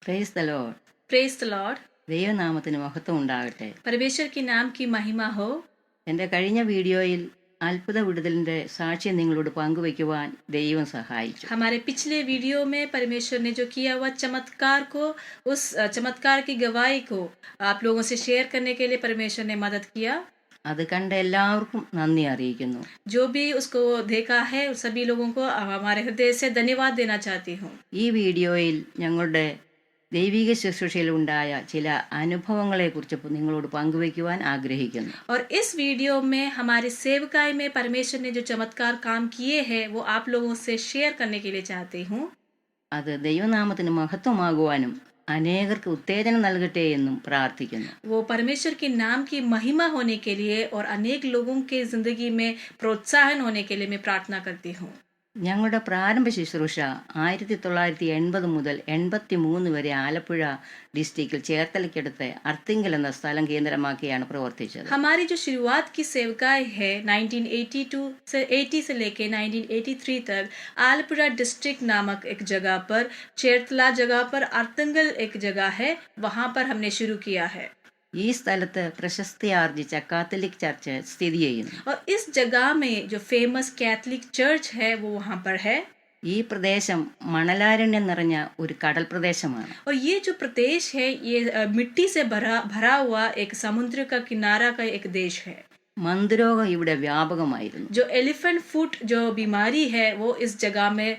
Praise the Lord. Praise the Lord. ദൈവനാമത്തിന് മഹത്വം ഉണ്ടാകട്ടെ. परमेश्वर के नाम की महिमा हो. എൻ്റെ കഴിഞ്ഞ വീഡിയോയിൽ അത്ഭുത വിടുതലിൻ്റെ സാക്ഷ്യം നിങ്ങളോട് പങ്കുവയ്ക്കുവാൻ ദൈവം സഹായിച്ചു. हमारे पिछले वीडियो में परमेश्वर ने जो किया हुआ चमत्कार को, उस चमत्कार की गवाही को आप लोगों से शेयर करने के लिए परमेश्वर ने मदद किया. അത് കണ്ട എല്ലാവർക്കും നന്ദി അറിയിക്കുന്നു. जो भी उसको देखा है सभी लोगों को हमारे हृदय से धन्यवाद देना चाहती हूँ. ഈ വീഡിയോയിൽ ഞങ്ങളുടെ ദൈവിക ശുശ്രൂഷയിൽ ഉണ്ടായ ചില അനുഭവങ്ങളെക്കുറിച്ച് നിങ്ങളോട് പങ്കുവയ്ക്കുവാൻ ആഗ്രഹിക്കുന്നു. और इस वीडियो में हमारे सेवकाई में परमेश्वर ने जो चमत्कार काम किए हैं वो आप लोगों से शेयर करने के लिए चाहती हूँ. അത് ദൈവനാമത്തിന് മഹത്വമാകുവാനും അനേകർക്ക് ഉത്തേജനം നൽകട്ടെ എന്നും പ്രാർത്ഥിക്കുന്നു. वो परमेश्वर के नाम की महिमा होने के लिए और अनेक लोगों के जिंदगी में प्रोत्साहन होने के लिए मैं प्रार्थना करती हूँ. ഞങ്ങളുടെ പ്രാരംഭ ശുശ്രൂഷ 1980 മുതൽ 83 വരെ ആലപ്പുഴ ഡിസ്ട്രിക്റ്റിൽ ചേർത്തലയ്ക്കടുത്ത് അർത്തിങ്കൽ എന്ന സ്ഥലം കേന്ദ്രമാക്കിയാണ് പ്രവർത്തിച്ചത്. हमारी जो शुरुआत की सेवकाई है 1982 से 80 से लेके 1983 तक आलपुरा डिस्ट्रिक्ट नामक एक जगह पर, चेरतला जगह पर, अर्तंगल एक जगह है, वहां पर हमने शुरू किया है. ഈ സ്ഥലത്ത് പ്രശസ്തി ആർജിച്ച കാത്തലിക് ചർച്ച് സ്ഥിതി ചെയ്യുന്നു. और इस जगह में जो फेमस कैथलिक चर्च है वो वहां पर है. ഈ പ്രദേശം മണലാരണ്യം നിറഞ്ഞ ഒരു കടൽ പ്രദേശമാണ്. और ये जो प्रदेश है ये मिट्टी से भरा हुआ एक समुद्र का किनारा का एक देश है. മന്ദരോഗം ഇവിടെ വ്യാപകമായിരുന്നു. जो एलिफेंट फुट जो बीमारी है वो इस जगह में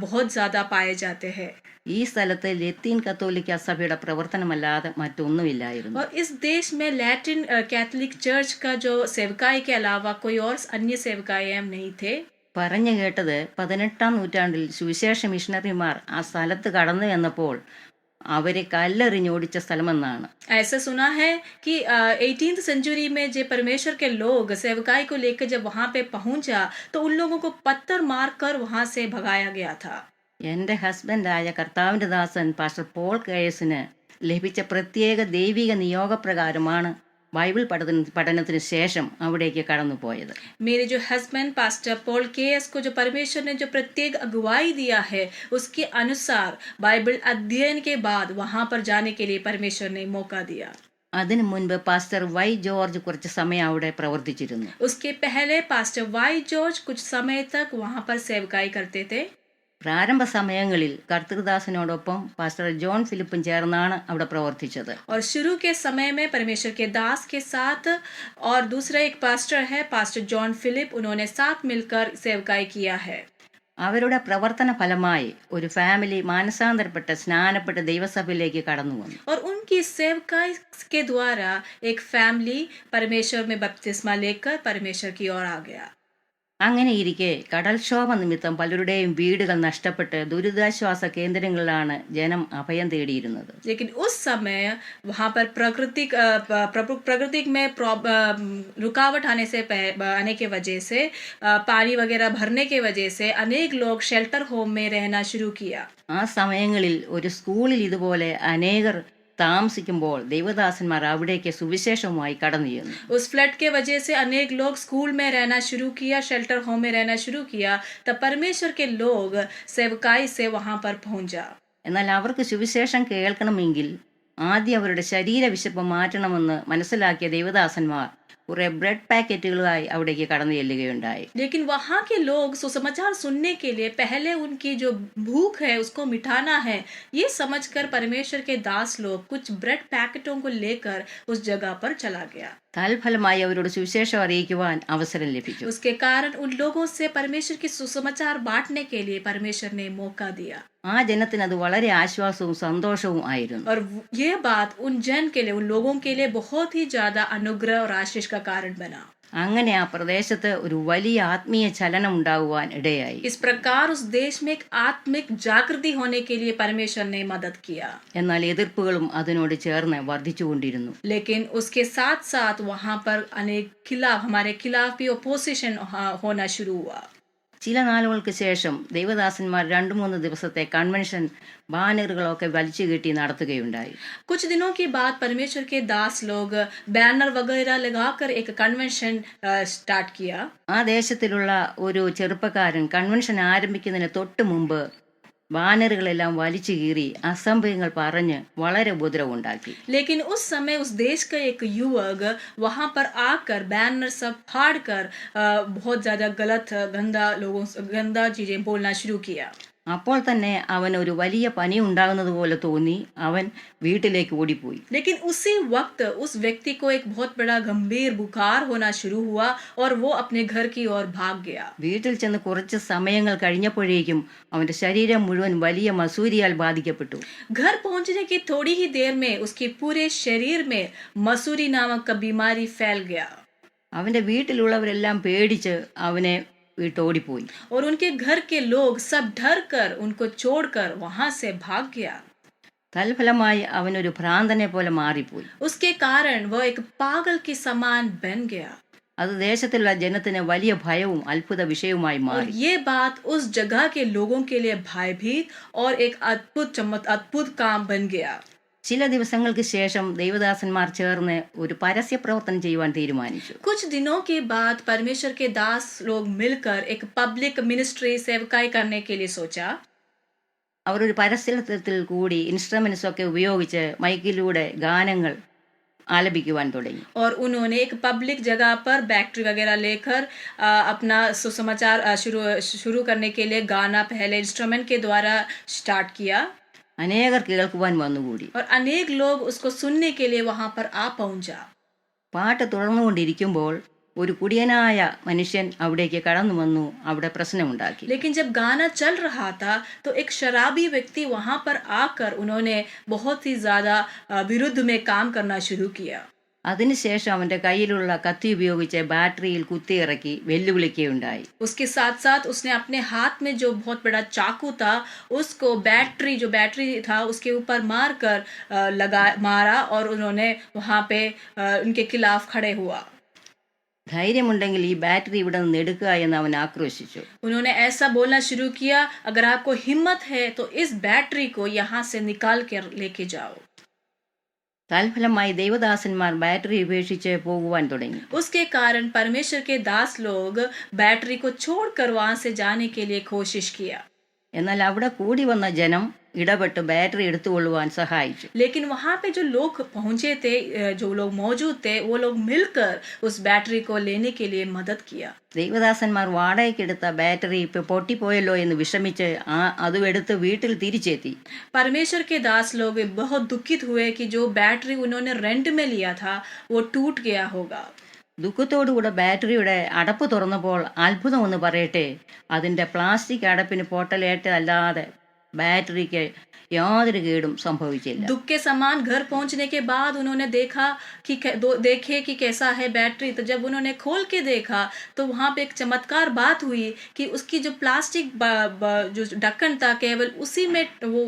बहुत ज्यादा पाए जाते हैं. ഈ സ്ഥലത്ത് ലത്തീൻ കത്തോലിക്ക സഭയുടെ പ്രവർത്തനമല്ലാതെ മറ്റൊന്നുമില്ലായിരുന്നു. और इस देश में लैटिन कैथलिक चर्च का जो सेवकाई के अलावा कोई और अन्य सेवकाई नहीं थे. പറഞ്ഞു കേട്ടത് 18-ാം നൂറ്റാണ്ടിൽ സുവിശേഷ മിഷണറിമാർ ആ സ്ഥലത്ത് കടന്നു എന്നപ്പോൾ അവരെ കല്ലെറിഞ്ഞോടിച്ച സ്ഥലമെന്നാണ്. ऐसा सुना है कि 18th सेंचुरी में जब परमेश्वर के लोग सेवकाई को लेकर जब वहां पे पहुंचा तो उन लोगों को पत्थर मारकर वहां से भगाया गया था. എൻ്റെ ഹസ്ബൻഡായ കർത്താവിൻ്റെ ദാസൻ പാസ്റ്റർ പോൾ കേസിന് ലഭിച്ച പ്രത്യേക ദൈവിക നിയോഗപ്രകാരമാണ് ബൈബിൾ പഠനത്തിന് ശേഷം അവിടേക്ക് കടന്നുപോയത്. मेरे जो हस्बैंड पास्टर पॉल केएस को जो परमेश्वर ने जो प्रत्येक अगुवाई दिया है उसके अनुसार बाइबल अध्ययन के बाद वहां पर जाने के लिए परमेश्वर ने मौका दिया. അതിനു മുൻപ് പാസ്റ്റർ വൈ ജോർജ് കുറച്ച് സമയം അവിടെ പ്രവർത്തിച്ചിരുന്നു. उसके पहले पास्टर वाई जॉर्ज कुछ समय तक वहां पर सेवकाई करते थे. പ്രാരംഭ സമയങ്ങളിൽ കർത്തൃദാസനോടൊപ്പം പാസ്റ്റർ ജോൺ ഫിലിപ്പും ചേർന്നാണ് അവിടെ പ്രവർത്തിച്ചത്. और शुरू के समय में परमेश्वर के दास के साथ और दूसरा एक पास्टर है पास्टर जॉन फिलिप, उन्होंने साथ मिलकर सेवकाई किया है. അവരുടെ പ്രവർത്തന ഫലമായി ഒരു ഫാമിലി മാനസാന്തരപ്പെട്ട് സ്നാനപ്പെട്ട് ദൈവസഭയിലേക്ക് കടന്നു വന്നു. और उनकी सेवकाई के द्वारा एक फैमिली परमेश्वर में बपतिस्मा लेकर परमेश्वर की ओर आ गया. അങ്ങനെ ഇരിക്കെ കടൽക്ഷോഭ നിമിത്തം പലരുടെയും വീടുകൾ നഷ്ടപ്പെട്ട് ദുരിതാശ്വാസ കേന്ദ്രങ്ങളിലാണ് ജനം അഭയം തേടിയിരുന്നത്. लेकिन उस समय वहां पर प्रकृति में रुकावट आने के वजह से पानी वगैरह भरने के वजह से अनेक लोग शेल्टर होम में रहना शुरू किया. ആ സമയങ്ങളിൽ ഒരു സ്കൂളിൽ ഇതുപോലെ അനേകർ താമസിക്കുമ്പോൾ ദൈവദാസന്മാർ അവിടേക്ക് സുവിശേഷവുമായി കടന്നു ചെന്നു. उस फ्लड के वजह से अनेक लोग स्कूल में रहना शुरू किया, शेल्टर होम में रहना शुरू किया, तब परमेश्वर के लोग सेवकाई से वहां पर पहुंचा. എന്നാൽ അവർക്ക് സുവിശേഷം കേൾക്കണമെങ്കിൽ ആദ്യം അവരുടെ ശരീര വിശപ്പ് മാറ്റണമെന്ന് മനസ്സിലാക്കിയ ദൈവദാസന്മാർ കുറെ ബ്രെഡ് പാക്കറ്റുകളുമായി അവിടേക്ക് കടന്നു ചെല്ലുകയുണ്ടായി. लेकिन वहां के लोग सुसमाचार सुनने के लिए पहले उनकी जो भूख है उसको मिटाना है, ये समझकर परमेश्वर के दास लोग कुछ ब्रेड पैकेटों को लेकर उस जगह पर चला गया. തൽഫലമായി അവരോട് സുവിശേഷം അറിയിക്കുവാൻ അവസരം ലഭിച്ചു. उसके कारण उन लोगों से परमेश्वर की सुसमाचार बांटने के लिए परमेश्वर ने मौका दिया. ആ ജനത്തിന് അത് വളരെ ആശ്വാസവും സന്തോഷവും ആയിരുന്നു. और ये बात उन जन के लिए, उन लोगों के लिए बहुत ही ज्यादा अनुग्रह और आशीष का कारण बना. അങ്ങനെ ആ പ്രദേശത്ത് ഒരു വലിയ ആത്മീയ ചലനം ഉണ്ടാകുവാൻ ഇടയായി. इस प्रकार उस देश में एक आत्मिक जागृति होने के लिए परमेश्वर ने मदद किया. എന്നാൽ എതിർപ്പുകളും അതിനോട് ചേർന്ന് വർദ്ധിച്ചുകൊണ്ടിരുന്നു. लेकिन उसके साथ साथ वहां पर अनेक हमारे खिलाफ भी ओपोजिशन होना शुरू हुआ. ചില നാളുകൾക്ക് ശേഷം ദൈവദാസന്മാർ 2-3 ദിവസത്തെ കൺവെൻഷൻ ബാനറുകളൊക്കെ വലിച്ചു കെട്ടി നടത്തുകയുണ്ടായി. कुछ दिनों के बाद परमेश्वर के दास लोग बैनर वगैरह लगाकर एक कन्वेंशन स्टार्ट किया. ആ ദേശത്തിലുള്ള ഒരു ചെറുപ്പക്കാരൻ കൺവെൻഷൻ ആരംഭിക്കുന്നതിന് തൊട്ട് മുമ്പ് ബാനറുകളെല്ലാം വലിച്ചു കീറി അസംഭവങ്ങൾ പറഞ്ഞ് വളരെ ഉപദ്രവമുണ്ടാക്കി. लेकिन उस समय उस देश का एक युवक वहां पर आकर बैनर सब फाड़ कर बहुत ज्यादा गलत गंदा चीजें बोलना शुरू किया. അപ്പോൾ തന്നെ അവൻ ഒരു വലിയ പനി ഉണ്ടാകുന്നത് പോലെ തോന്നി. അവൻ വീട്ടിലേക്ക് ഓടിപ്പോയി. लेकिन उसी वक्त उस व्यक्ति को एक बहुत बड़ा गंभीर बुखार होना शुरू हुआ और वो अपने घर की ओर भाग गया. വീട്ടിൽ ചെന്ന് കുറച്ച് സമയങ്ങൾ കഴിഞ്ഞപ്പോഴേക്കും അവന്റെ ശരീരം മുഴുവൻ വലിയ മസൂരിയാൽ ബാധിക്കപ്പെട്ടു. घर पहुंचने की थोड़ी ही देर में उसके पूरे शरीर में मसूरी नामक का बीमारी फैल गया. അവന്റെ വീട്ടിലുള്ളവരെല്ലാം പേടിച്ച് അവനെ വിട്ടോടിപ്പോയി. और उनके घर के लोग सब डर कर उनको छोड़कर वहां से भाग गया. തൽഫലമായി അവനൊരു ഭ്രാന്തനെ പോലെ മാറിപ്പോയി. उसके कारण वह एक पागल के समान बन गया. അത് ദേശത്തിലുള്ള ജനത്തിന് വലിയ ഭയവും അത്ഭുത വിഷയവുമായി और മാറി. ये बात उस जगह के लोगों के लिए भयभीत और एक अद्भुत काम बन गया. ചില ദിവസങ്ങൾക്ക് ശേഷം ദൈവദാസന്മാർ ചേർന്ന് ഒരു പരസ്യ പ്രവർത്തനം ചെയ്യുവാൻ തീരുമാനിച്ചു. कुछ दिनों के बाद परमेश्वर के दास लोग मिलकर एक पब्लिक मिनिस्ट्री सेवकाई करने के लिए सोचा. അവർ ഒരു പരസ്യത്തിൽ കൂടി ഇൻസ്ട്രുമെന്റ്സ് ഒക്കെ ഉപയോഗിച്ച് മൈക്കിലൂടെ ഗാനങ്ങൾ ആലപിക്കുവാൻ തുടങ്ങി. और उन्होंने एक पब्लिक जगह पर बैटरी वगैरह लेकर अपना सुसमाचार शुरू करने के लिए गाना पहले इंस्ट्रूमेंट के द्वारा स्टार्ट किया. അനേകർ കേൾക്കുവാൻ വന്നുകൂടി. और अनेक लोग उसको सुनने के लिए वहां पर आ पहुंचा. പാട്ട് തുടർന്നുകൊണ്ടിരിക്കുമ്പോൾ ഒരു കുടിയനായ മനുഷ്യൻ അവിടേക്ക് കടന്നു വന്നു. അവിടെ പ്രശ്നമുണ്ടാക്കി. लेकिन जब गाना चल रहा था तो एक शराबी व्यक्ति वहां पर आकर उन्होंने बहुत ही ज्यादा विरुद्ध में काम करना शुरू किया. അതിനുശേഷം അവന്റെ കയ്യിലുള്ള കത്തി ഉപയോഗിച്ച് ബാറ്ററിയിൽ കുത്തിയിറക്കി വെല്ലുവിളിക്കുകയുണ്ടായി. उसके साथ साथ उसने अपने हाथ में जो बहुत बड़ा चाकू था उसको बैटरी था उसके ऊपर मारा और उन्होंने वहां पे उनके खिलाफ खड़े हुआ. ധൈര്യമുണ്ടെങ്കിൽ ഈ ബാറ്ററി ഇവിടെ നിന്ന് എടുക്കുക എന്ന് അവൻ ആക്രോശിച്ചു. उन्होंने ऐसा बोलना शुरू किया, अगर आपको हिम्मत है तो इस बैटरी को यहाँ से निकाल कर लेके जाओ. തൽഫലമായി ദൈവദാസന്മാർ ബാറ്ററി ഉപേക്ഷിച്ച് പോകുവാൻ തുടങ്ങി. उसके कारण परमेश्वर के दास लोग बैटरी को छोड़कर वहां से जाने के लिए कोशिश किया. എന്നാൽ അവിടെ കൂടി വന്ന ജനം ഇടപെട്ട് ബാറ്ററി എടുത്തുകൊള്ളുവാൻ സഹായിച്ചു. लेकिन वहां पे जो लोग पहुंचे थे, जो लोग मौजूद थे, वो लोग मिलकर उस बैटरी को लेने के लिए मदद किया. ദൈവദാസന്മാർ വാടകയ്ക്കെടുത്ത ബാറ്ററി ഇപ്പൊ പൊട്ടിപ്പോയല്ലോ എന്ന് വിഷമിച്ച് അതും എടുത്ത് വീട്ടിൽ തിരിച്ചെത്തി. परमेश्वर के दास लोग बहुत दुखित हुए कि जो बैटरी उन्होंने रेंट में लिया था वो टूट गया होगा. ദുഃഖത്തോടുകൂടെ ബാറ്ററിയുടെ അടപ്പ് തുറന്നപ്പോൾ അത്ഭുതം ഒന്ന് പറയട്ടെ, അതിന്റെ പ്ലാസ്റ്റിക് അടപ്പിന് പൊട്ടലേറ്റല്ലാതെ ബാറ്ററിക്ക് യാതൊരു കേടും സംഭവിച്ചില്ല. दुख के समान घर पहुंचने के बाद उन्होंने देखे कि कैसा है बैटरी. तो जब उन्होंने खोल के देखा तो वहां पे एक चमत्कार बात हुई कि उसकी जो प्लास्टिक जो ढक्कन था केवल उसी में वो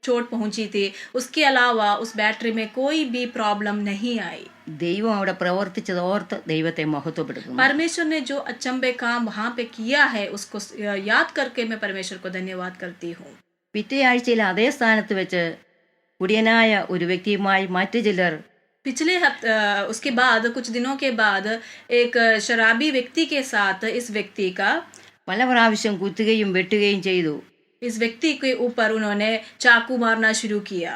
चोट पहुंची थी. उसके अलावा उस बैटरी में कोई भी प्रॉब्लम नहीं आई. ദൈവം അവിടെ പ്രവർത്തിച്ചത് ഓർത്ത് ദൈവത്തെ മഹത്വപ്പെടുത്തുന്നു. परमेश्वर ने जो अचंबे काम वहां पे किया है उसको याद करके मैं परमेश्वर को धन्यवाद करती हूँ. പിറ്റേ ആഴ്ചയിൽ അതേ സ്ഥാനത്ത് വെച്ച് കുടിയനായ ഒരു വ്യക്തിയുമായി മറ്റു ചിലർ पिछले हफ्ते उसके बाद कुछ दिनों के बाद एक शराबी व्यक्ति के साथ इस व्यक्ति का പല പ്രാവശ്യം കുത്തുകയും വെട്ടുകയും ചെയ്തു. इस व्यक्ति के ऊपर उन्होंने चाकू मारना शुरू किया.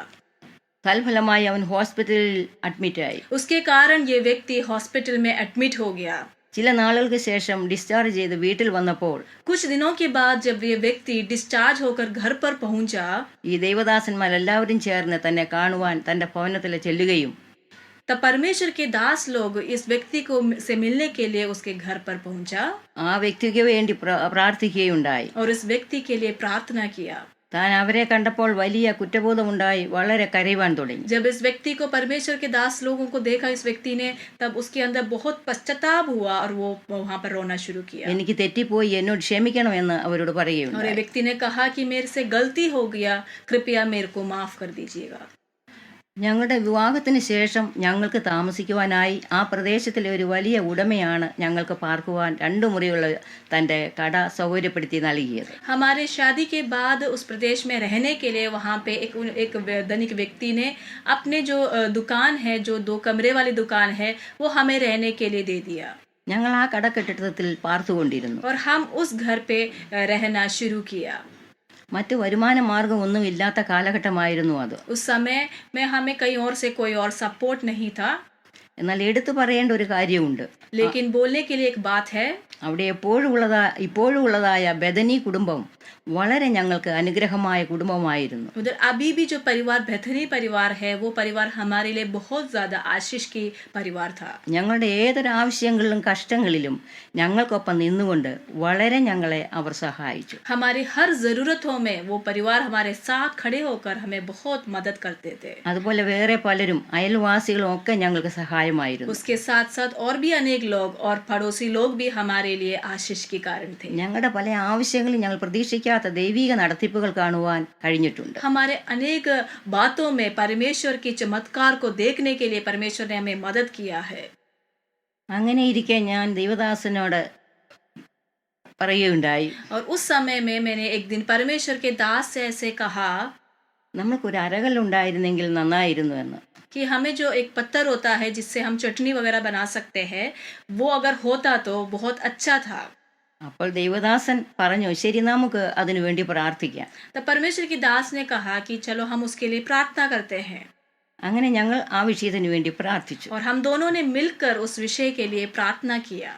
തൽഫലമായി അവൻ ഹോസ്പിറ്റലിൽ അഡ്മിറ്റായി. उसके कारण ये व्यक्ति हॉस्पिटल में एडमिट हो गया. ചില നാളുകൾക്ക് ശേഷം ഡിസ്ചാർജ് ചെയ്ത് വീട്ടിൽ വന്നപ്പോൾ कुछ दिनों के बाद जब ये व्यक्ति डिस्चार्ज होकर घर पर पहुंचा, ഈ ദൈവദാസന്മാരെല്ലാവരും ചേർന്ന് തന്നെ കാണുവാൻ തന്റെ ഭവനത്തിൽ ചെല്ലുകയും तब परमेश्वर के दास लोग इस व्यक्ति को से मिलने के लिए उसके घर पर पहुंचा ആ വ്യക്തിക്ക് വേണ്ടി പ്രാർത്ഥിക്കുകയുണ്ടായി. और इस व्यक्ति के लिए प्रार्थना किया. താൻ അവരെ കണ്ടപ്പോൾ വലിയ കുറ്റബോധമുണ്ടായി വളരെ കരയുവാൻ തുടങ്ങി. जब इस व्यक्ति को परमेश्वर के दास लोगों को देखा इस व्यक्ति ने, तब उसके अंदर बहुत पश्चाताप हुआ और वो वहां पर रोना शुरू किया. എനിക്ക് തെറ്റിപ്പോയി, എന്നോട് ക്ഷമിക്കണമെന്ന് അവരോട് और പറയുകയുണ്ടായി. ये व्यक्ति ने कहा कि मेरे से गलती हो गया, कृपया मेरे को माफ कर दीजिएगा. ഞങ്ങളുടെ വിവാഹത്തിന് ശേഷം ഞങ്ങൾക്ക് താമസിക്കുവാനായി ആ പ്രദേശത്തിലെ ഒരു വലിയ ഉടമയാണ് ഞങ്ങൾക്ക് പാർക്കുവാൻ 2 മുറിയുള്ള തൻ്റെ കട സൗകര്യപ്പെടുത്തി നൽകിയത്. हमारे शादी के बाद उस प्रदेश में रहने के लिए वहाँ पे एक धनिक व्यक्ति ने अपने जो दुकान है, जो 2 कमरे वाली दुकान है, वो हमें रहने के लिए दे दिया. ഞങ്ങൾ ആ കടക്കെട്ടിടത്തിൽ പാർത്തുകൊണ്ടിരുന്നു. और हम उस घर पे रहना शुरू किया. മറ്റ് വരുമാന മാർഗം ഒന്നും ഇല്ലാത്ത കാലഘട്ടമായിരുന്നു അത്. उस समय में हमें कहीं और से कोई और सपोर्ट नहीं था, എന്നാൽ എടുത്തു പറയേണ്ട ഒരു കാര്യമുണ്ട്. लेकिन बोलने के लिए एक बात है, അവിടെ ഇപ്പോഴും ഉള്ളതായ ബദനി കുടുംബം വളരെ ഞങ്ങൾക്ക് അനുഗ്രഹമായ കുടുംബമായിരുന്നു. उधर अभी भी जो परिवार बेथनी परिवार है, वो परिवार हमारे लिए बहुत ज्यादा आशीष की परिवार था. ഞങ്ങളുടെ ഏതൊരു ആവശ്യങ്ങളിലും കഷ്ടങ്ങളിലും ഞങ്ങൾക്കൊപ്പം നിന്നുകൊണ്ട് വളരെ ഞങ്ങളെ അവർ സഹായിച്ചു. हमारी हर जरूरतों में वो परिवार हमारे साथ खड़े होकर हमें बहुत मदद करते थे. അതുപോലെ വേറെ പലരും അയൽവാസികളും ഒക്കെ ഞങ്ങൾക്ക് സഹായമായിരുന്നു. उसके साथ साथ और भी अनेक लोग और पड़ोसी लोग भी हमारे लिए आशीष के कारण थे. ഞങ്ങളുടെ പല ആവശ്യങ്ങളും ഞങ്ങൾ പ്രതീക്ഷിക്കാത്ത ദൈവിക നടത്തിപ്പുകൾ കാണുവാൻ കഴിഞ്ഞിട്ടുണ്ട്. हमारे अनेक बातों में परमेश्वर के चमत्कार को देखने के लिए परमेश्वर ने हमें मदद किया है. അങ്ങനെ ഇരിക്കെ ഞാൻ ദൈവദാസനോട് പറയുകയുണ്ടായി, और उस समय में मैंने एक दिन परमेश्वर के दास से ऐसे कहा നമ്മൾക്കൊരു അരകല്ലുണ്ടായിരുന്നെങ്കിൽ നന്നായിരുന്നു എന്ന്. कि हमें जो एक पत्थर होता है जिससे हम चटनी वगैरह बना सकते हैं, वो अगर होता तो बहुत अच्छा था. അപ്പോൾ ദൈവദാസൻ പറഞ്ഞു, ശരി, നമുക്ക് അതിനു വേണ്ടി പ്രാർത്ഥിക്കാം. तब परमेश्वर की दास ने कहा कि चलो हम उसके लिए प्रार्थना करते हैं. അങ്ങനെ ഞങ്ങൾ ആ വിഷയത്തിന് വേണ്ടി പ്രാർത്ഥിച്ചു. और हम दोनों ने मिलकर उस विषय के लिए प्रार्थना किया.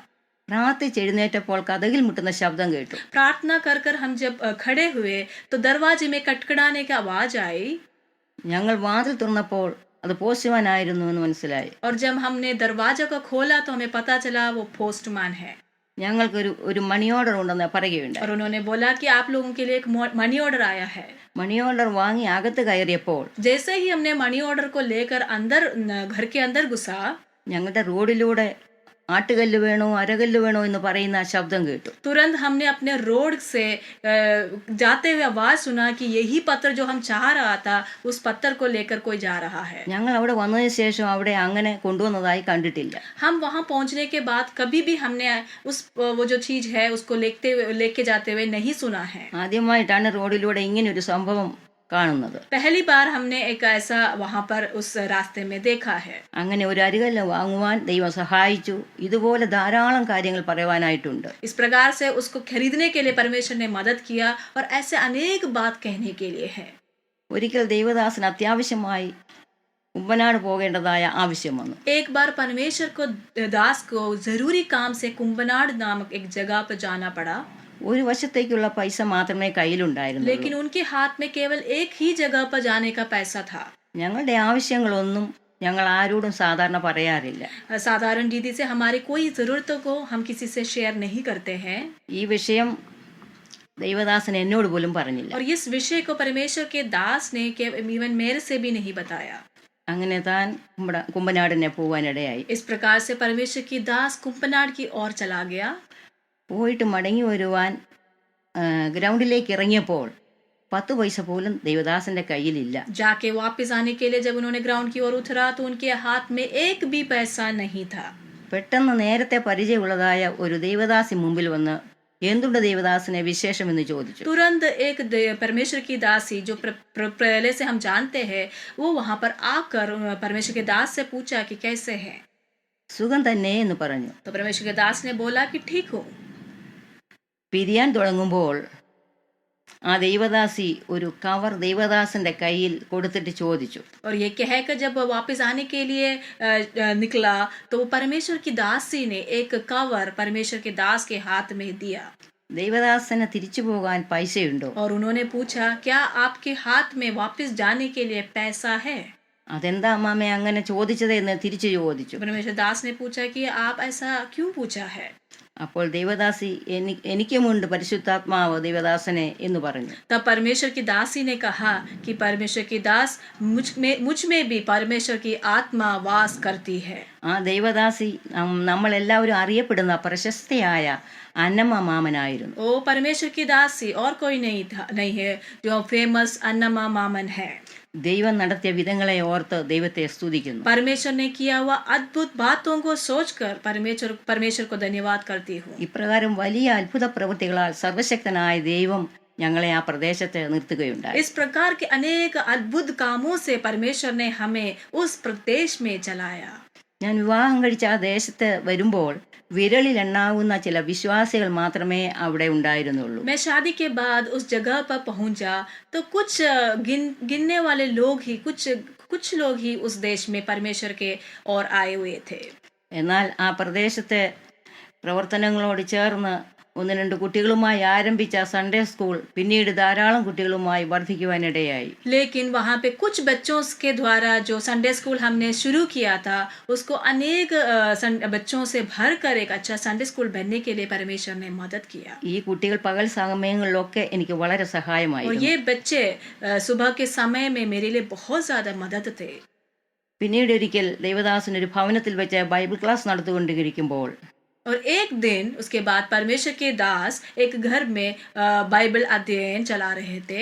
പ്രാർത്ഥിച്ചെഴുന്നേറ്റപ്പോൾ കതകിൽ മുട്ടുന്ന ശബ്ദം കേട്ടു. प्रार्थना कर कर हम जब खड़े हुए तो दरवाजे में कटकड़ाने की आवाज आई. ഞങ്ങൾ വാതിൽ തുറന്നപ്പോൾ അത് പോസ്റ്റ്മാൻ ആയിരുന്നു എന്ന് മനസ്സിലായി. और जब हमने दरवाजा को खोला तो हमें पता चला वो पोस्टमैन है. ഞങ്ങൾക്കൊരു മണി ഓർഡർ ഉണ്ടെന്ന് പറയുകയുണ്ടായി. और उन्होंने बोला कि आप लोगों के लिए एक मनी ऑर्डर आया है. മണി ഓർഡർ വാങ്ങി അകത്ത് കയറിയപ്പോൾ जैसे ही हमने मनी ऑर्डर को लेकर अंदर घर के अंदर घुसा, ഞങ്ങളുടെ റോഡിലൂടെ ആട്ടുകല്ല് വേണോ അരകല്ല് വേണോ എന്ന് പറയുന്ന ശബ്ദം കേട്ടു. तुरंत हमने अपने रोड से जाते हुए आवाज सुना कि यही पत्थर जो हम चाह रहा था, उस पत्थर को लेकर कोई जा रहा है. ഞങ്ങൾ അവിടെ വന്നതിന് ശേഷം അവിടെ അങ്ങനെ കൊണ്ടുവന്നതായി കണ്ടിട്ടില്ല. हम वहां पहुंचने के बाद कभी भी हमने वो जो चीज है उसको लेके जाते हुए नहीं सुना है. ആദ്യമായിട്ടാണ് റോഡിലൂടെ ഇങ്ങനെ ഒരു സംഭവം കാണുന്നത്. पहली बार हमने एक ऐसा वहां पर उस रास्ते में देखा है. അങ്ങനെ ഒരു അരികല്ല് വാങ്ങുവാൻ ദൈവം സഹായിച്ചു. ഇതുപോലെ ധാരാളം കാര്യങ്ങൾ പറയുവാനായിട്ടുണ്ട്. इस प्रकार से उसको खरीदने के लिए परमेश्वर ने मदद किया और ऐसे अनेक बात कहने के लिए है. ഒരിക്കൽ ദൈവദാസൻ അത്യാവശ്യമായി കുമ്പനാട് പോകേണ്ടതായ ആവശ്യം വന്നു. एक बार परमेश्वर को दास को जरूरी काम से कुंभनाड नामक एक जगह पर जाना पड़ा. ഒരു വശത്തേക്കുള്ള പൈസ മാത്രമേ കയ്യിലുണ്ടായിരുന്നുള്ളൂ. लेकिन उनके हाथ में केवल एक ही जगह पर जाने का पैसा था. ഞങ്ങളുടെ ആവശ്യങ്ങളൊന്നും ഞങ്ങൾ ആരോടും സാധാരണ പറയാറില്ല. साधारण रीति से हमारी कोई जरूरतों को हम किसी से शेयर नहीं करते हैं. ഈ വിഷയം ദൈവദാസൻ എന്നോട് പോലും പറഞ്ഞില്ല. और इस विषय को परमेश्वर के दास ने इवन मेरे से भी नहीं बताया. അങ്ങനെ താൻ കുമ്പനാടിനെ പോവാനിടയായി. इस प्रकार से परमेश्वर की दास कुंभनाड की ओर चला गया. പോയിട്ട് മടങ്ങി വരുവാൻ ഗ്രൗണ്ടിലേക്ക് ഇറങ്ങിയപ്പോൾ 10 പൈസ പോലും ദൈവദാസന്റെ കയ്യിലില്ല. जाके वापस आने के लिए जब उन्होंने ग्राउंड की ओर उतरा तो उनके हाथ में एक भी पैसा नहीं था. പെട്ടെന്ന് നേരത്തെ പരിചയമുള്ളതായ ഒരു ദൈവദാസി മുമ്പിൽ വന്ന് എന്തുണ്ട് ദൈവദാസനെ വിശേഷം എന്ന് ചോദിച്ചു. तुरंत एक परमेश्वर की दासी जो पहले से हम जानते हैं, वो वहां पर आकर परमेश्वर के दास से पूछा कि कैसे है. സുഖം തന്നെ എന്ന് പറഞ്ഞു. तो परमेश्वर के दास ने बोला कि ठीक हूँ. പിരിയാൻ തുടങ്ങുമ്പോൾ ആ ദൈവദാസി ഒരു കവർ ദൈവദാസന്റെ കയ്യിൽ കൊടുത്തിട്ട് ചോദിച്ചു. और ये कहकर जब वापस आने के लिए निकला तो वो परमेश्वर की दासी ने एक कवर परमेश्वर के दास के हाथ में दिया. ദൈവദാസന് തിരിച്ചു പോകാൻ പൈസയുണ്ടോ? और उन्होंने पूछा क्या आपके हाथ में वापस जाने के लिए पैसा है. അതെന്താ അമ്മാമേ അങ്ങനെ ചോദിച്ചത് എന്ന് തിരിച്ചു ചോദിച്ചു. परमेश्वर दास ने पूछा कि आप ऐसा क्यों पूछा है. അപ്പോൾ ദൈവദാസി എനിക്കുമുണ്ട് പരിശുദ്ധാത്മാവ് ദൈവദാസനെ എന്ന് പറഞ്ഞു. तब परमेश्वर की दासी ने कहा कि परमेश्वर की दास मुझ में भी परमेश्वर की आत्मा वास करती है. ആ ദൈവദാസി നമ്മളെല്ലാവരും അറിയപ്പെടുന്ന പ്രശസ്തയായ അന്നമ്മ മാമനായിരുന്നു. ओ परमेश्वर की दासी और कोई नहीं है जो फेमस अन्नमा मामन है. ദൈവം നടത്തിയ വിധങ്ങളെ ഓർത്ത് ദൈവത്തെ സ്തുതിക്കുന്നു. परमेश्वर ने किया हुआ अद्भुत बातों को सोचकर परमेश्वर को धन्यवाद करती हूँ. ഇപ്രകാരം വലിയ അത്ഭുത പ്രവൃത്തികളാൽ സർവശക്തനായ ദൈവം ഞങ്ങളെ ആ പ്രദേശത്ത് നിർത്തുകയുണ്ടായി. इस प्रकार के अनेक अद्भुत कामों से परमेश्वर ने हमें उस प्रदेश में चलाया. ഞാൻ വിവാഹം കഴിച്ച ആ ദേശത്ത് വരുമ്പോൾ വിരലിലെണ്ണാവുന്ന ചില വിശ്വാസികൾ മാത്രമേ അവിടെ ഉണ്ടായിരുന്നുള്ളൂ. मैं शादी के बाद उस जगह पर पहुंचा तो कुछ गिनने वाले लोग ही कुछ लोग ही उस देश में परमेश्वर के और आए हुए थे. എന്നാൽ ആ പ്രദേശത്തെ പ്രവർത്തനങ്ങളോട് ചേർന്ന് ഒന്ന് രണ്ട് കുട്ടികളുമായി ആരംഭിച്ച സൺഡേ സ്കൂൾ പിന്നീട് ധാരാളം കുട്ടികളുമായി വർദ്ധിക്കുവാനിടയായി. लेकिन वहाँ पे कुछ बच्चों के द्वारा जो संडे स्कूल हमने शुरू किया था उसको अनेक बच्चों से भरकर एक अच्छा संडे स्कूल बनने के लिए परमेश्वर ने मदद किया. ഈ കുട്ടികൾ പകൽ സമയങ്ങളിലൊക്കെ എനിക്ക് വളരെ और സഹായമായിരുന്നു. ये बच्चे सुबह के समय में मेरे लिए बहुत ज्यादा मदद थे. പിന്നീട് ഒരിക്കൽ ദേവദാസൻ ഒരു ഭവനത്തിൽ വെച്ച് ബൈബിൾ ക്ലാസ് നടത്തിക്കൊണ്ടിരിക്കുമ്പോൾ और एक दिन उसके बाद परमेश्वर के दास एक घर में बाइबल अध्ययन चला रहे थे.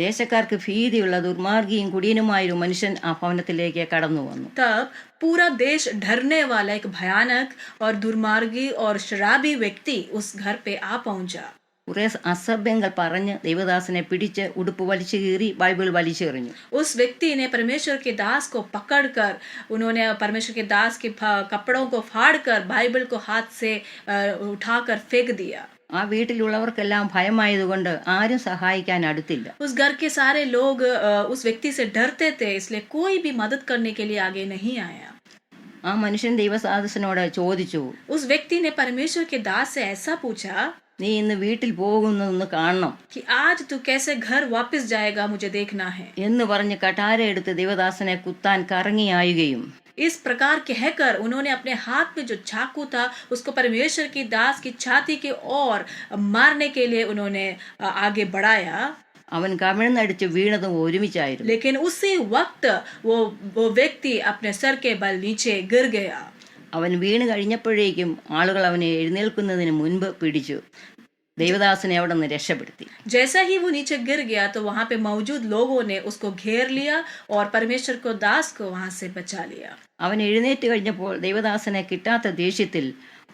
ദേശക്കാർക്ക് ഭീതിയുള്ള ദുർമാർഗിയും കുടിയനുമായ ഒരു മനുഷ്യൻ ആ ഭവനത്തിലേക്ക് കടന്നു വന്നു. तब पूरा देश डरने वाला एक भयानक और दुर्मार्गी और शराबी व्यक्ति उस घर पे आ पहुंचा. കുറെ അസഭ്യങ്ങൾ പറഞ്ഞ് ദേവദാസനെ പിടിച്ച് ഉടുപ്പ് വലിച്ചു കീറി ബൈബിൾ വലിച്ചെറിഞ്ഞു. उस व्यक्ति ने परमेश्वर के दास को पकड़कर उन्होंने परमेश्वर के दास के कपड़ों को फाड़कर बाइबल को हाथ से उठाकर फेंक दिया. ആ വീട്ടിലുള്ളവർക്കെല്ലാം ഭയമായതുകൊണ്ട് ആരും സഹായിക്കാൻ അടുത്തില്ല. उस घर के सारे लोग उस व्यक्ति से डरते थे, इसलिए कोई भी मदद करने के लिए आगे नहीं आया. ആ മനുഷ്യൻ ദൈവദാസനോട് ചോദിച്ചു, उस व्यक्ति ने परमेश्वर के दास से ऐसा पूछा നീ ഇന്ന് വീട്ടിൽ പോകുന്നതെന്ന് കാണണം कि आज तू कैसे घर वापस जाएगा, मुझे देखना है. എന്ന് പറഞ്ഞ് കഠാര എടുത്ത് ദേവദാസനെ കുത്താൻ കറങ്ങിയായുകയും इस प्रकार कहकर उन्होंने अपने हाथ में जो चाकू था उसको परमेश्वर की दास की छाती के ओर मारने के लिए उन्होंने आगे बढ़ाया. അവൻ കമിഴ്ന്നടിച്ച് വീണതും ഒരുമിച്ചായിരുന്നു. लेकिन उसी वक्त वो व्यक्ति अपने सर के बल नीचे गिर गया. അവൻ വീണ് കഴിഞ്ഞപ്പോഴേക്കും ആളുകൾ അവനെ എഴുന്നേൽക്കുന്നതിന് മുൻപ് പിടിച്ചു ദേവദാസനെ അവിടെ നിന്ന് രക്ഷപ്പെടുത്തി. जैसा ही वो नीचे गिर गया तो वहां पे मौजूद लोगों ने उसको घेर लिया और परमेश्वर को दास को वहां से बचा लिया. അവൻ എഴുന്നേറ്റ് കഴിഞ്ഞപ്പോൾ ദേവദാസനെ കിട്ടാത്ത ദേഷ്യത്തിൽ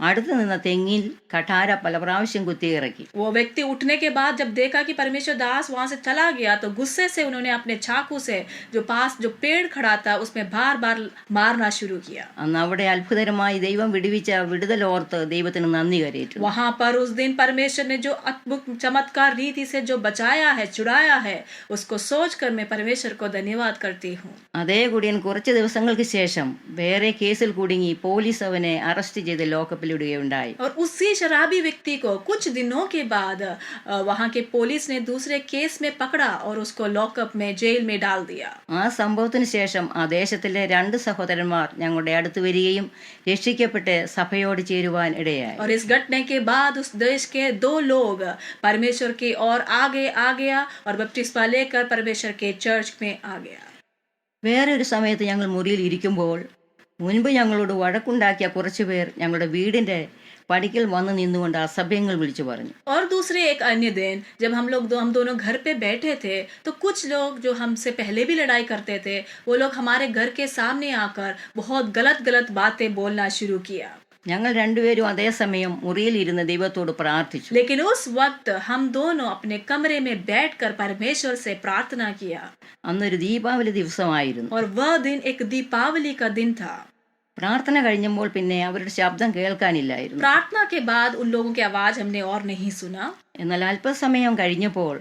അടുത്ത് നിന്ന തെങ്ങിൽ കഠാര പല പ്രാവശ്യം കുത്തിയിറക്കി. वो व्यक्ति उठने के बाद जब देखा कि परमेश्वर दास वहां से चला गया तो गुस्से से उन्होंने अपने चाकू से जो पेड़ खड़ा था उसमें बार बार मारना शुरू किया. അന്ന് അവിടെ അത്ഭുതകരമായി ദൈവം വിടുവിച്ച വിടുതലോർത്ത് ദൈവത്തിന് നന്ദി കരേറ്റു. वहां पर उस दिन परमेश्वर ने जो अद्भुत चमत्कार रीति से जो बचाया है, छुड़ाया है, उसको सोचकर मैं परमेश्वर को धन्यवाद करती हूँ. അതേ കുടിയൻ കുറച്ച് ദിവസങ്ങൾക്ക് ശേഷം വേറെ കേസിൽ കുടുങ്ങി പോലീസ് അവനെ അറസ്റ്റ് ചെയ്ത് ലോക്കപ്പിലിടുകയുണ്ടായി. और उसी शराबी व्यक्ति को कुछ दिनों के बाद वहां के पुलिस ने दूसरे केस में पकड़ा और उसको लॉकअप में जेल में डाल दिया. ആ സംഭവത്തിന് ശേഷം ആ ദേശത്തിലെ രണ്ട് സഹോദരന്മാർ ഞങ്ങളുടെ അടുത്ത് വരികയും രക്ഷിക്കപ്പെട്ട് സഭയോട് ചേരുവാൻ ഇടയായി. और इस घटने के बाद उस देश के 2 लोग परमेश्वर की ओर आगे आ गया और बपतिस्मा लेकर परमेश्वर के चर्च में आ गया. വേറെ ഒരു സമയത്ത് ഞങ്ങൾ മുറിയിൽ ഇരിക്കുമ്പോൾ മുൻപ് ഞങ്ങളോട് വഴക്കുണ്ടാക്കിയ കുറച്ചുപേർ ഞങ്ങളുടെ വീടിന്റെ പടിക്കൽ വന്ന് നിന്നുകൊണ്ട് അസഭ്യങ്ങൾ വിളിച്ചു പറഞ്ഞു. और दूसरे एक अन्य दिन जब हम दोनों घर पे बैठे थे तो कुछ लोग जो हमसे पहले भी लड़ाई करते थे वो लोग हमारे घर के सामने आकर बहुत गलत बातें बोलना शुरू किया. ഞങ്ങൾ രണ്ടുപേരും അതേസമയം മുറിയിൽ ഇരുന്ന് ദൈവത്തോട് പ്രാർത്ഥിച്ചു. लेकिन उस वक्त हम दोनों अपने कमरे में बैठकर परमेश्वर से प्रार्थना किया. അന്നൊരു ദീപാവലി ദിവസമായിരുന്നു. और वह दिन एक दीपावली का दिन था. പ്രാർത്ഥന കഴിഞ്ഞപ്പോൾ പിന്നെ അവരുടെ ശബ്ദം കേൾക്കാനില്ലായിരുന്നു. प्रार्थना के बाद उन लोगों की आवाज हमने और नहीं सुना. എന്നാൽ അല്പസമയം കഴിഞ്ഞപ്പോൾ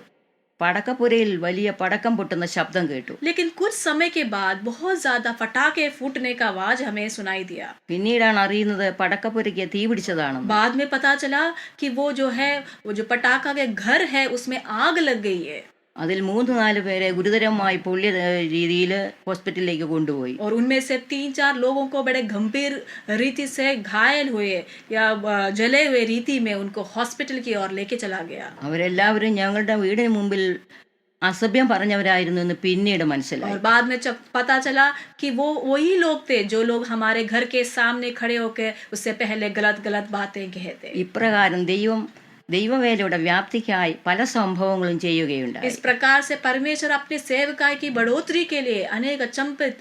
പടക്കപ്പുരയിൽ വലിയ പടക്കം പൊട്ടുന്ന ശബ്ദം കേട്ടു. लेकिन कुछ समय के बाद बहुत ज्यादा पटाखे फूटने का आवाज हमें सुनाई दिया. പിന്നീടാണ് അറിയുന്നത് പടക്കപ്പുരയ്ക്ക് തീ പിടിച്ചതാണെന്ന്. बाद में पता चला कि वो जो पटाखा के घर है उसमें आग लग गई है. അതിൽ 3-4 പേരെ ഗുരുതരമായി പൊള്ളിയ രീതിയിൽ ഹോസ്പിറ്റലിലേക്ക് കൊണ്ടുപോയി. और उनमें से 3-4 लोगों को बड़े गंभीर रीति से घायल हुए या जले हुए रीति में उनको हॉस्पिटल की ओर लेके चला गया. അവരെല്ലാവരും ഞങ്ങളുടെ വീടിന് മുമ്പിൽ അസഭ്യം പറഞ്ഞവരായിരുന്നു എന്ന് പിന്നീട് മനസ്സിലായി. और बाद में पता चला कि वो वही लोग थे जो लोग हमारे घर के सामने खड़े होकर उससे पहले गलत बातें कहते. ഇപ്രകാരം ദൈവം ദൈവവേലയുടെ വ്യാപ്തിക്കായി പല സംഭവങ്ങളും ചെയ്യുകയുണ്ടായി. इस प्रकार से परमेश्वर अपने सेवकाई की बढ़ोतरी के लिए अनेक अचंभित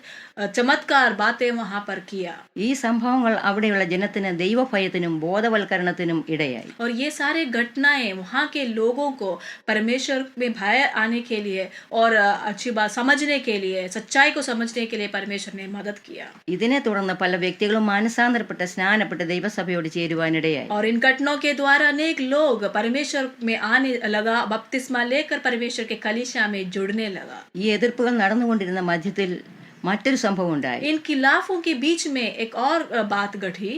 चमत्कार बातें वहां पर किया. ഈ സംഭവങ്ങൾ അവിടെയുള്ള ജനത്തിന് ദൈവഭയത്തിനും ബോധവൽക്കരണത്തിനും ഇടയായി. और ये सारे घटनाएं वहां के लोगों को परमेश्वर में भय आने के लिए और अच्छी बात समझने के लिए, सच्चाई को समझने के लिए परमेश्वर ने मदद किया. ഇതിനെ തുടർന്ന് പല വ്യക്തികളും മാനസാന്തരപ്പെട്ട് സ്നാനപ്പെട്ട് ദൈവസഭയോട് ചേരുവാനിടയായി. और इन घटनाओं के द्वारा अनेक लोग परमेश्वर में आने लगा, बपतिस्मा लेकर परमेश्वर के कलीसिया में जुड़ने लगा. ഈ എതിർപ്പുകൾ നടന്നുകൊണ്ടിരുന്ന മധ്യത്തിൽ മറ്റൊരു സംഭവം ഉണ്ടായി. इन खिलाफों के बीच में एक और बात घटी.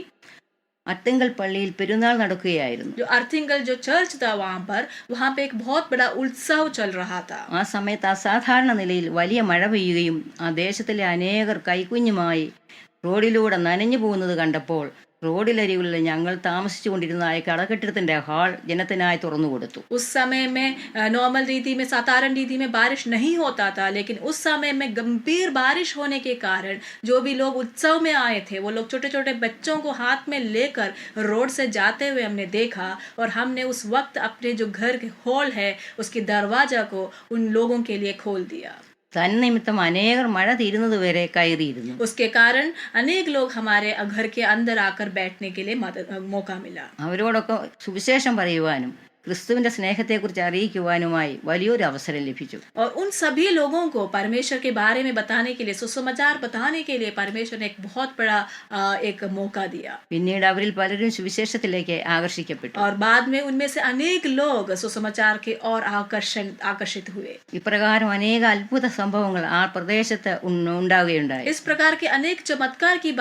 അത്തിങ്കൽ പള്ളിയിൽ പെരുന്നാൾ നടക്കുകയായിരുന്നു. जो अर्थिंगल जो चर्च था वहां पे एक बहुत बड़ा उत्सव चल रहा था. ആ സമയത്ത് അസാധാരണ നിലയിൽ വലിയ മഴ പെയ്യുകയും ആ ദേശത്തിലെ അനേകർ കൈക്കുഞ്ഞുമായി റോഡിലൂടെ നനഞ്ഞു പോകുന്നത് കണ്ടപ്പോൾ റോഡിലരികിലുള്ള ഞങ്ങൾ താമസിച്ചു കൊണ്ടിരുന്ന ആ കടകെട്ടിടത്തിന്റെ ഹാൾ ജനത്തിനായി തുറന്നു കൊടുത്തു. उस समय में नॉर्मल रीति में, साधारण रीति में बारिश नहीं होता था, लेकिन उस समय में गंभीर बारिश होने के कारण जो भी लोग उत्सव में आए थे वो लोग छोटे छोटे बच्चों को हाथ में लेकर रोड से जाते हुए हमने देखा. और हमने उस वक्त अपने जो घर के हॉल है उसके दरवाजा को उन लोगों के लिए खोल दिया. തന്നിമിത്തം അനേകർ മഴ തീരുന്നതുവരെ കയറിയിരുന്നു. उसके कारण अनेक लोग हमारे घर के अंदर आकर बैठने के लिए मौका मिला. അവരോടൊക്കെ സുവിശേഷം പറയുവാനും ക്രിസ്തുവിന്റെ സ്നേഹത്തെക്കുറിച്ച് അറിയിക്കുവാനുമായി വലിയൊരു അവസരം ലഭിച്ചു. और उन सभी लोगों को परमेश्वर के बारे में बताने के लिए, सुसमाचार बताने के लिए परमेश्वर ने एक बहुत बड़ा एक मौका दिया. പിന്നീട് അവരിൽ പലരും സുവിശേഷത്തിലേക്ക് ആകർഷിക്കപ്പെട്ടു. और बाद में उनमें से अनेक लोग सुसमाचार के और आकर्षित हुए. ഇപ്രകാരം അനേക അത്ഭുത സംഭവങ്ങൾ ആ പ്രദേശത്ത് ഉണ്ടാവുകയുണ്ടായി. इस प्रकार के अनेक चमत्कार की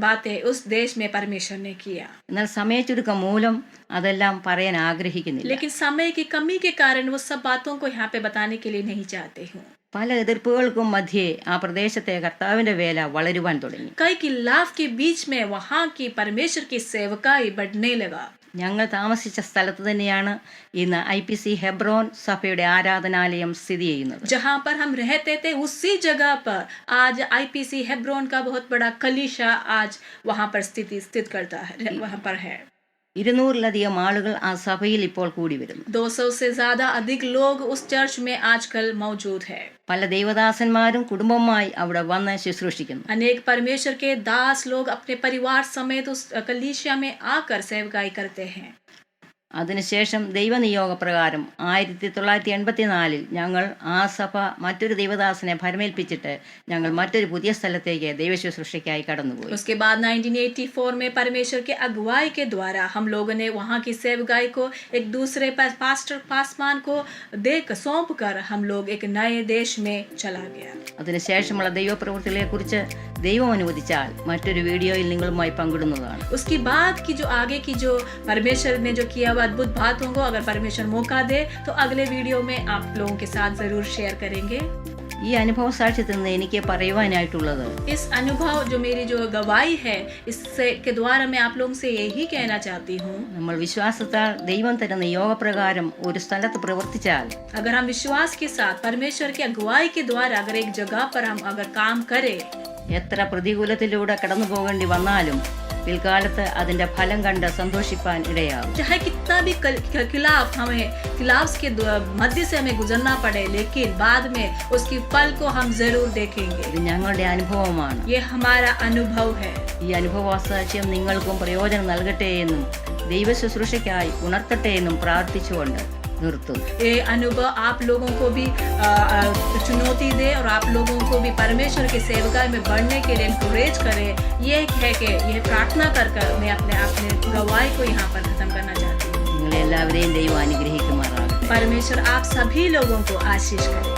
बातें उस देश में परमेश्वर ने किया. എന്നാൽ സമയച്ചുരുക്കം മൂലം അതെല്ലാം പറയാൻ ആഗ്രഹിക്കുന്നില്ല. लेकिन समय की कमी के कारण वो सब बातों को यहाँ पे बताने के लिए नहीं चाहते हूँ. പല എതിർപ്പുകൾക്കും മധ്യേ ആ പ്രദേശത്തെ കർത്താവിന്റെ വേല വളരുവാൻ തുടങ്ങി. कई खिलाफ के बीच में वहाँ की परमेश्वर की सेवकाई बढ़ने लगा. ഞങ്ങൾ താമസിച്ച സ്ഥലത്ത് തന്നെയാണ് ഇന്ന് IPC ഹെബ്രോൻ സഭയുടെ ആരാധനാലയം സ്ഥിതി ചെയ്യുന്നത്. जहाँ पर हम रहते थे उसी जगह पर आज IPC हेब्रोन का बहुत बड़ा कलीसिया आज वहाँ पर स्थित करता है, वहाँ पर है. 200-ലധികം ആളുകൾ ആ സഭയിൽ ഇപ്പോൾ കൂടി വരുന്നു. 200 से ज्यादा अधिक लोग उस चर्च में आजकल मौजूद है. പല ദൈവദാസന്മാരും കുടുംബമായി അവിടെ വന്ന് ശുശ്രൂഷിക്കുന്നു. अनेक परमेश्वर के दास लोग अपने परिवार समेत उस कलीसिया में आकर सेवकाई करते हैं. അതിനുശേഷം ദൈവനിയോഗപ്രകാരം 1984 ഞങ്ങൾ ആ സഭ മറ്റൊരു ദൈവദാസനെ ഭരമേൽപ്പിച്ചിട്ട് ഞങ്ങൾ മറ്റൊരു പുതിയ സ്ഥലത്തേക്ക് ദൈവശുശ്രൂഷയ്ക്കായി കടന്നുപോയി. उसके बाद 1984 में परमेश्वर के अगुवाई के द्वारा हम लोगों ने वहाँ की सेवकाई को एक दूसरे पास्टर पासमान को सौंप कर हम लोग एक नए देश में चला गया. അതിനുശേഷമുള്ള ദൈവപ്രവൃത്തികളെ കുറിച്ച് ദൈവം അനുവദിച്ചാൽ മറ്റൊരു വീഡിയോയിൽ നിങ്ങളുമായി പങ്കിടുന്നതാണ്. उसकी बाद की जो आगे की जो परमेश्वर ने जो किया अद्भुत बातों को अगर परमेश्वर मौका दे तो अगले वीडियो में आप लोगों के साथ जरूर शेयर करेंगे. ഈ അനുഭവ സാക്ഷ്യത്തിൽ നിന്ന് എനിക്ക് പറയുവാനായിട്ടുള്ളത്, इस अनुभव जो मेरी जो गवाही है इससे के द्वारा मैं आप लोगों से यही कहना चाहती हूँ. നമ്മൾ വിശ്വാസത്താൽ ദൈവം തരുന്ന യോഗപ്രകാരം ഒരു സ്ഥലത്ത് പ്രവർത്തിച്ചാൽ, अगर हम विश्वास के साथ परमेश्वर की अगुवाई के द्वारा अगर एक जगह पर हम अगर काम करें, എത്ര പ്രതികൂലത്തിലൂടെ കടന്നു പോകേണ്ടി വന്നാലും പിൽക്കാലത്ത് അതിന്റെ ഫലം കണ്ട് സന്തോഷിപ്പാൻ ഇടയാകും. चाहे कितना भी खिलाफ के मध्य से हमें गुजरना पड़े, लेकिन बाद में उसकी फल को हम जरूर देखेंगे. ഇത് ഞങ്ങളുടെ അനുഭവമാണ്. ये हमारा अनुभव है. ഈ അനുഭവസാക്ഷ്യം നിങ്ങൾക്കും പ്രയോജനം നൽകട്ടെ എന്നും ദൈവശുശ്രൂഷയ്ക്കായി ഉണർത്തട്ടെ എന്നും പ്രാർത്ഥിച്ചുകൊണ്ട് നിർത്തുന്നു. ये अनुभव आप लोगों को भी चुनौती दे और आप लोगों को भी परमेश्वर के सेवकाई में बढ़ने के लिए एनकरेज करे. ये है कि यह प्रार्थना कर मैं अपने गवाही को यहाँ पर खत्म करना चाहती हूँ. നിങ്ങളെല്ലാവരെയും ദൈവം അനുഗ്രഹിക്കുമാറാകട്ടെ. परमेश्वर आप सभी लोगों को आशीष करे.